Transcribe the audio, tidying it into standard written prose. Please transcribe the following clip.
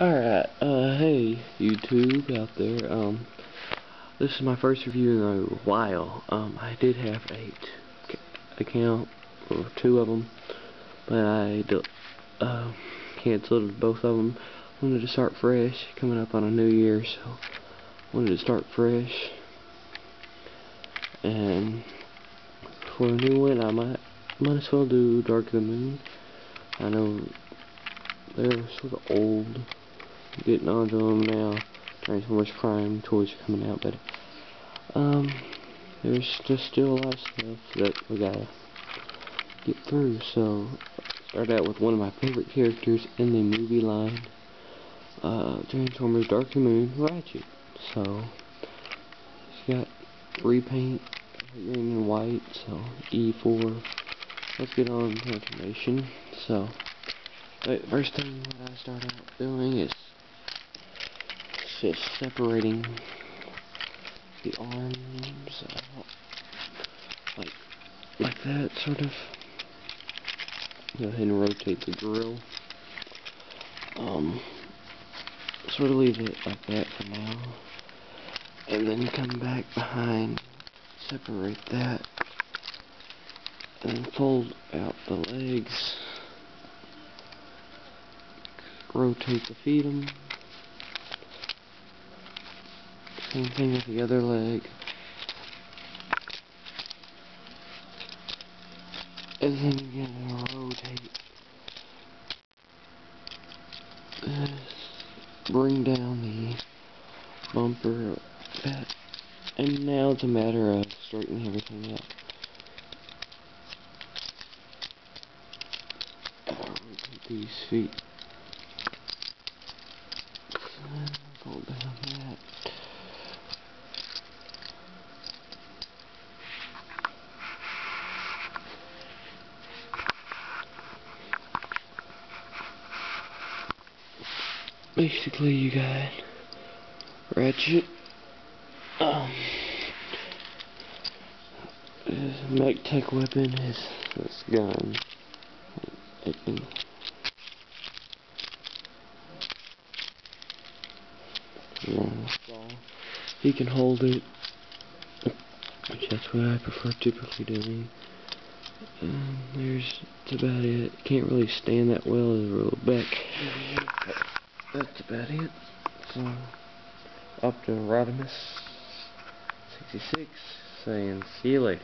Alright, hey YouTube out there, this is my first review in a while. I did have a account, or two of them, but I canceled both of them. Wanted to start fresh, coming up on a new year, so wanted to start fresh. And for a new one, I might as well do Dark of the Moon. I know they're sort of old. Getting onto them now. There's so much Prime toys are coming out, but there's just still a lot of stuff that we gotta get through. So start out with one of my favorite characters in the movie line, Transformers Dark of the Moon, Ratchet. So he's got repaint, green and white. So E4. Let's get on transformation. So the first thing that I start out doing is just separating the arms like that, sort of. Go ahead and rotate the grill. Sort of leave it like that for now, and then come back behind, separate that, and then fold out the legs. Rotate the feet. Same thing with the other leg. And then again, rotate this. Bring down the bumper like that. And now it's a matter of straightening everything up. Rotate these feet. Fold down that. Basically, you got Ratchet. His mech tech weapon is this gun. He can hold it, which that's what I prefer typically doing. That's about it. Can't really stand that well as a real back. That's about it. So, up to Rodimus 66 saying see you later.